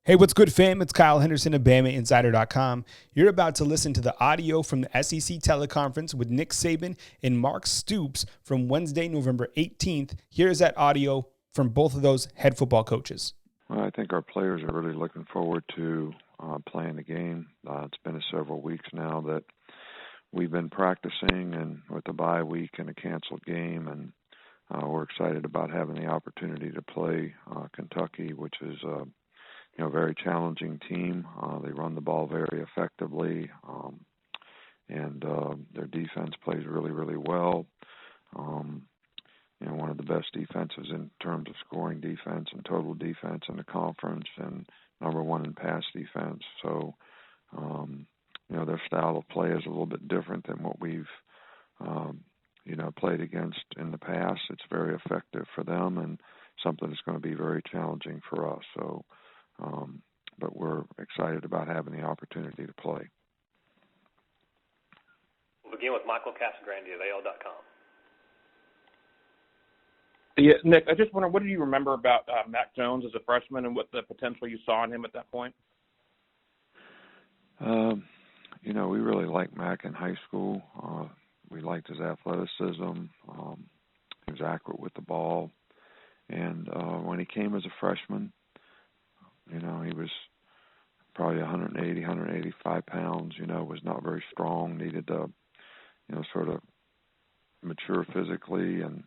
Hey, what's good, fam? It's Kyle Henderson of BamaInsider.com. You're about to listen to the audio from the SEC Teleconference with Nick Saban and Mark Stoops from Wednesday, November 18th. Here's that audio from both of those head football coaches. Well, I think our players are really looking forward to playing the game. It's been several weeks now that we've been practicing, and with the bye week and a canceled game, and we're excited about having the opportunity to play Kentucky, which is a very challenging team. They run the ball very effectively, and their defense plays really, really well. One of the best defenses in terms of scoring defense and total defense in the conference, and number one in pass defense. So, their style of play is a little bit different than what we've, played against in the past. It's very effective for them and something that's going to be very challenging for us. So, but we're excited about having the opportunity to play. We'll begin with Michael Casagrande of AL.com. Yeah, Nick, I just wonder, what do you remember about Mac Jones as a freshman and what the potential you saw in him at that point? We really liked Mac in high school. We liked his athleticism. He was accurate with the ball. And when he came as a freshman, he was probably 180, 185 pounds, was not very strong, needed to, sort of mature physically, and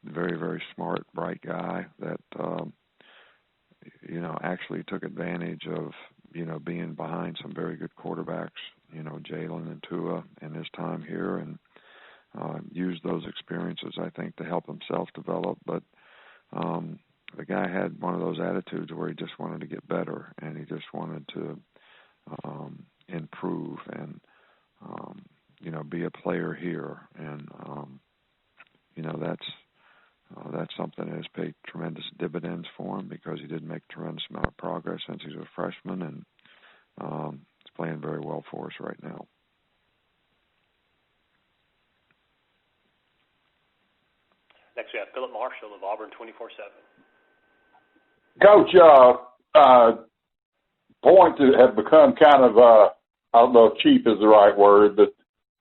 very, very smart, bright guy that, actually took advantage of, being behind some very good quarterbacks, Jalen and Tua in his time here, and used those experiences, I think, to help himself develop. But the guy had one of those attitudes where he just wanted to get better, and he just wanted to improve and, be a player here. And, that's something that has paid tremendous dividends for him, because he did make a tremendous amount of progress since he was a freshman, and he's playing very well for us right now. Next we have Philip Marshall of Auburn 24/7. Coach, points have become kind of, I don't know if cheap is the right word, but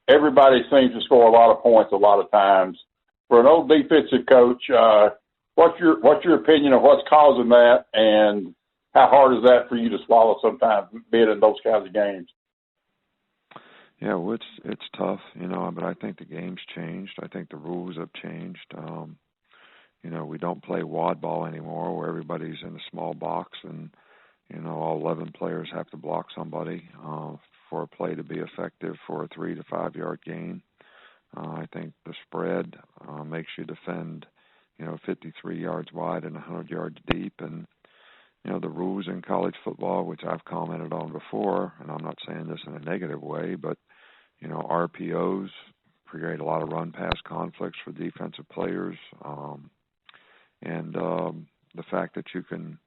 everybody seems to score a lot of points a lot of times. For an old defensive coach, what's your opinion of what's causing that, and how hard is that for you to swallow sometimes, being in those kinds of games? Yeah, well, it's tough, but I think the game's changed. I think the rules have changed. We don't play wad ball anymore, where everybody's in a small box, and all 11 players have to block somebody for a play to be effective for a 3 to 5 yard gain. I think the spread makes you defend, 53 yards wide and 100 yards deep. And, the rules in college football, which I've commented on before, and I'm not saying this in a negative way, but, RPOs create a lot of run-pass conflicts for defensive players. And the fact that you can,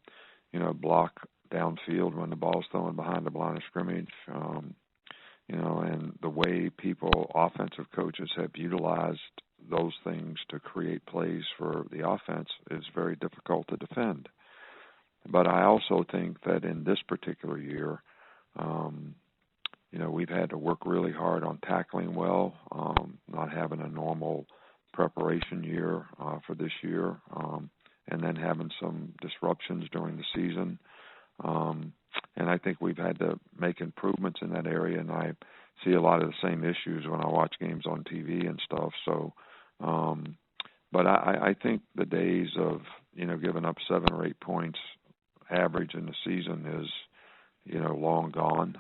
block downfield when the ball's thrown behind the line of scrimmage, and the way offensive coaches have utilized those things to create plays for the offense is very difficult to defend. But I also think that in this particular year, we've had to work really hard on tackling well, not having a normal preparation year for this year, and then having some disruptions during the season. And I think we've had to make improvements in that area, and I see a lot of the same issues when I watch games on TV and stuff. So, but I think the days of, giving up 7 or 8 points average in the season is, long gone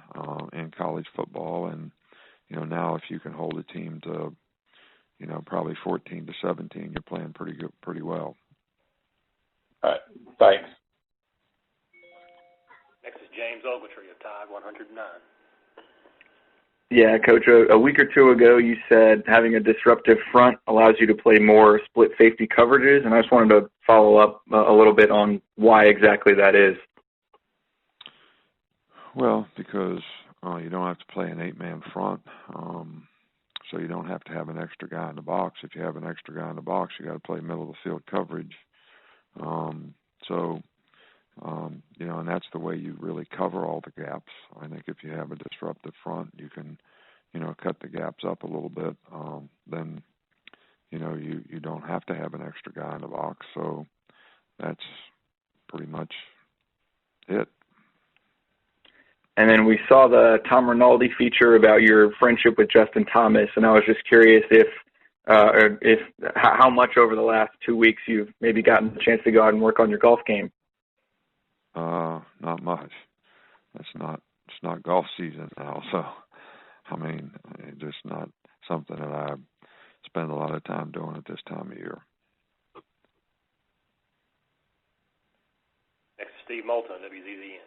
in college football. And, now if you can hold a team to, probably 14 to 17, you're playing pretty well. All right. Thanks. Next is James Ogletree of Tide 109. Yeah, Coach, a week or two ago you said having a disruptive front allows you to play more split safety coverages, and I just wanted to follow up a little bit on why exactly that is. Well, because you don't have to play an 8-man front, so you don't have to have an extra guy in the box. If you have an extra guy in the box, you got to play middle of the field coverage. So And that's the way you really cover all the gaps. I think if you have a disruptive front, you can, cut the gaps up a little bit. Then, you don't have to have an extra guy in the box. So that's pretty much it. And then we saw the Tom Rinaldi feature about your friendship with Justin Thomas, and I was just curious if how much over the last 2 weeks you've maybe gotten the chance to go out and work on your golf game. Not much. It's not golf season now, so it's just not something that I spend a lot of time doing at this time of year. Next, Steve Moulton, WZZN.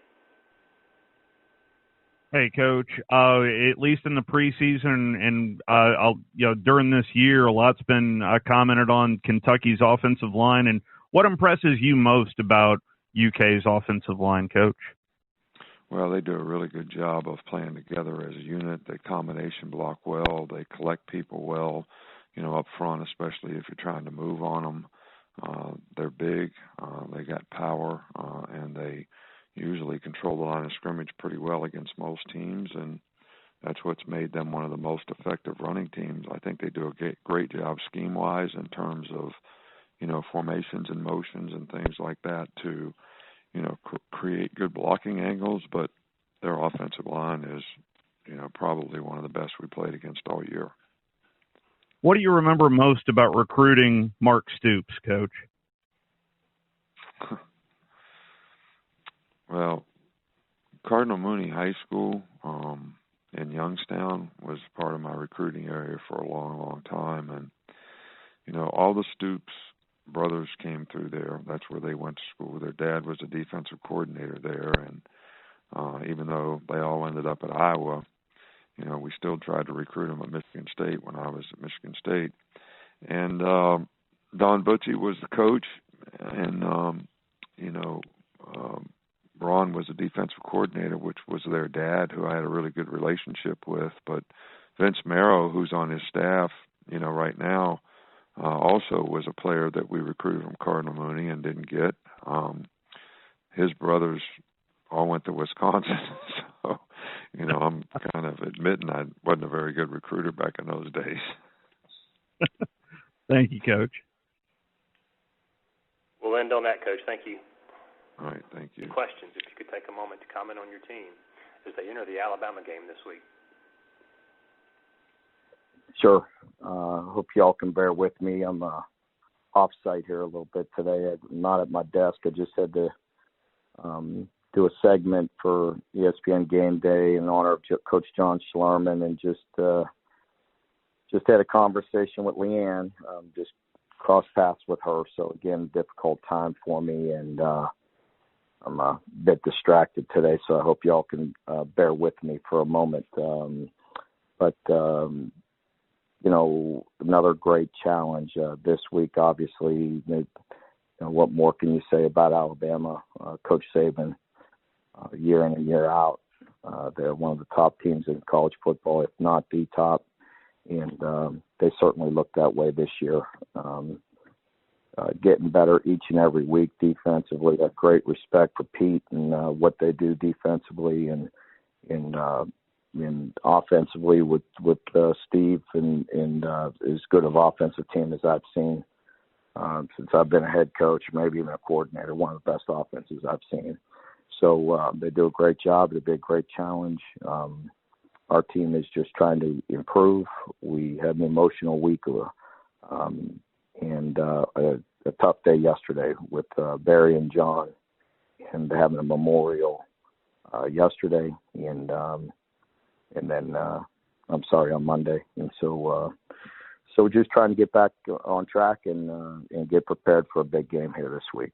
Hey, Coach. At least in the preseason and during this year, a lot's been commented on Kentucky's offensive line. And what impresses you most about UK's offensive line, Coach? Well, they do a really good job of playing together as a unit. They combination block well. They collect people well, up front, especially if you're trying to move on them. They're big. They got power, and they usually control the line of scrimmage pretty well against most teams, and that's what's made them one of the most effective running teams. I think they do a great job scheme-wise in terms of, formations and motions and things like that to, create good blocking angles, but their offensive line is, probably one of the best we played against all year. What do you remember most about recruiting Mark Stoops, Coach? Well, Cardinal Mooney High School in Youngstown was part of my recruiting area for a long, long time. And, all the Stoops brothers came through there. That's where they went to school. Their dad was a defensive coordinator there. And even though they all ended up at Iowa, we still tried to recruit them at Michigan State when I was at Michigan State. And Don Butchie was the coach. And, Ron was a defensive coordinator, which was their dad, who I had a really good relationship with. But Vince Marrow, who's on his staff, right now, also was a player that we recruited from Cardinal Mooney and didn't get. His brothers all went to Wisconsin. So, I'm kind of admitting I wasn't a very good recruiter back in those days. Thank you, Coach. We'll end on that, Coach. Thank you. All right, thank you. Questions, if you could take a moment to comment on your team as they enter the Alabama game this week. Sure. Hope y'all can bear with me. I'm off-site here a little bit today. I'm not at my desk. I just had to do a segment for ESPN Game Day in honor of Coach John Schlarman, and just had a conversation with Leanne. Just crossed paths with her. So again, difficult time for me, and I'm a bit distracted today, so I hope y'all can bear with me for a moment. Another great challenge this week, obviously. What more can you say about Alabama? Coach Saban, year in and year out, they're one of the top teams in college football, if not the top, and they certainly look that way this year. Getting better each and every week defensively. Got great respect for Pete and what they do defensively and offensively with Steve and as good of offensive team as I've seen since I've been a head coach, maybe even a coordinator. One of the best offenses I've seen. So they do a great job. It'll be a great challenge. Our team is just trying to improve. We had an emotional week and a tough day yesterday with Barry and John, and having a memorial yesterday, and then on Monday, and so we're just trying to get back on track and get prepared for a big game here this week.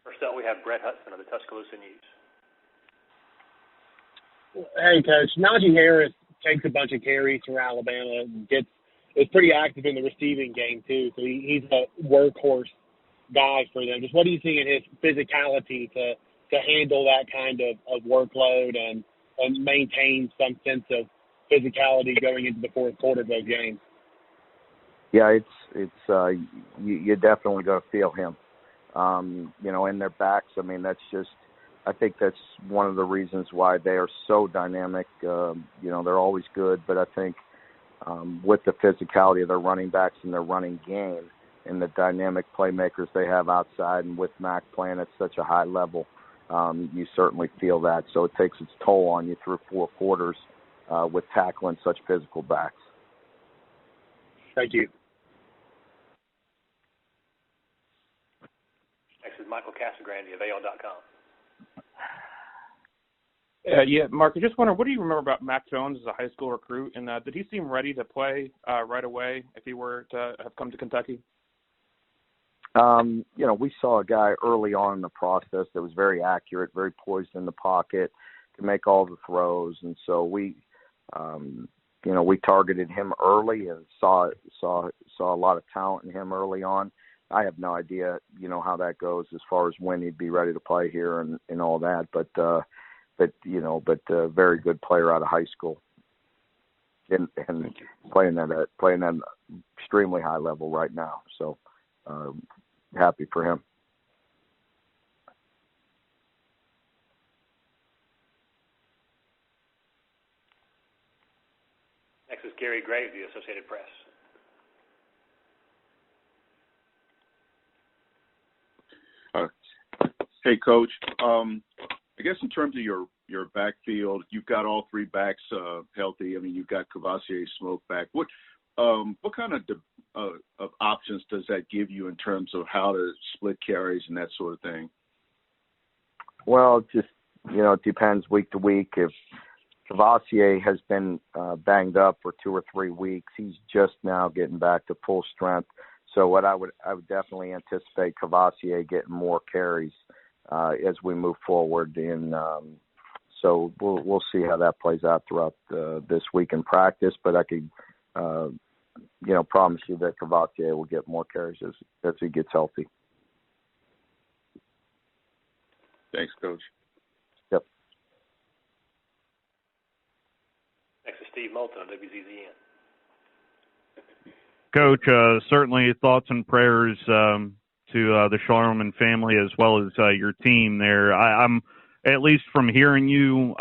First up, we have Brett Hudson of the Tuscaloosa News. Hey, Coach. Najee Harris takes a bunch of carries for Alabama and is pretty active in the receiving game, too. So he's a workhorse guy for them. Just what do you see in his physicality to handle that kind of workload and maintain some sense of physicality going into the fourth quarter of those games? Yeah, it's you're definitely going to feel him. in their backs. I mean, I think that's one of the reasons why they are so dynamic. They're always good, but I think with the physicality of their running backs and their running game and the dynamic playmakers they have outside, and with Mac playing at such a high level, you certainly feel that. So it takes its toll on you through 4 quarters with tackling such physical backs. Thank you. Next is Michael Casagrande of AL.com. Yeah, Mark, I just wonder, what do you remember about Mac Jones as a high school recruit? And did he seem ready to play right away if he were to have come to Kentucky? We saw a guy early on in the process that was very accurate, very poised in the pocket, could make all the throws. And so we targeted him early and saw a lot of talent in him early on. I have no idea, how that goes as far as when he'd be ready to play here and all that. But a very good player out of high school and playing at extremely high level right now. So happy for him. Next is Gary Gray of the Associated Press. Hey, Coach. I guess in terms of your backfield, you've got all 3 backs healthy. I mean, you've got Cavassier, Smoke back. What kind of options does that give you in terms of how to split carries and that sort of thing? Well, it depends week to week. If Cavassier has been banged up for 2 or 3 weeks, he's just now getting back to full strength. So I would definitely anticipate Cavassier getting more carries as we move forward. So we'll see how that plays out throughout this week in practice. But I could, promise you that Cavassier will get more carries as he gets healthy. Thanks, Coach. Yep. Next is Steve Moulton of WZZN. Coach, certainly thoughts and prayers to the Sharman family as well as your team there. I'm at least from hearing you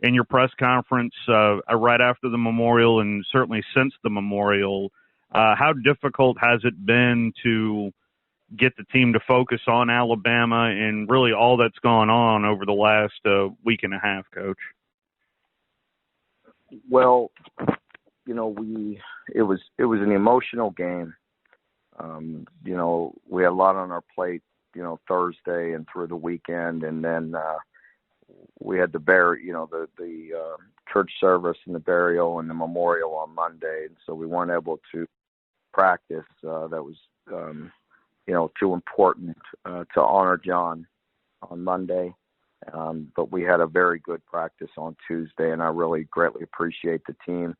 in your press conference right after the memorial and certainly since the memorial, how difficult has it been to get the team to focus on Alabama and really all that's gone on over the last week and a half, Coach? Well, it was an emotional game. We had a lot on our plate, Thursday and through the weekend, and then we had the church service and the burial and the memorial on Monday, and so we weren't able to practice. That was too important to honor John on Monday. But we had a very good practice on Tuesday, and I really greatly appreciate the team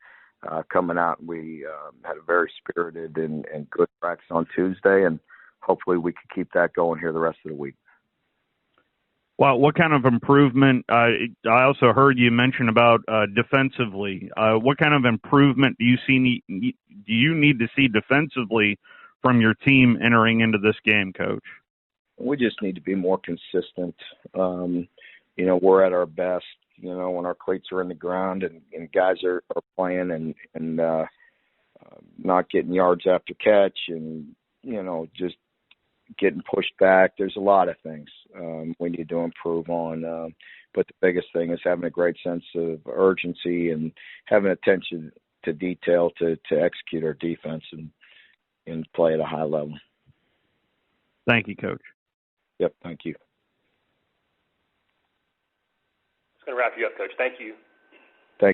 coming out. We had a very spirited and good practice on Tuesday, and hopefully we can keep that going here the rest of the week. Well, what kind of improvement? I also heard you mention about defensively. What kind of improvement do you need to see defensively from your team entering into this game, Coach? We just need to be more consistent. We're at our best, when our cleats are in the ground and guys are playing and not getting yards after catch and, just getting pushed back. There's a lot of things we need to improve on. But the biggest thing is having a great sense of urgency and having attention to detail to execute our defense and play at a high level. Thank you, Coach. Yep, thank you. It's going to wrap you up, Coach. Thank you.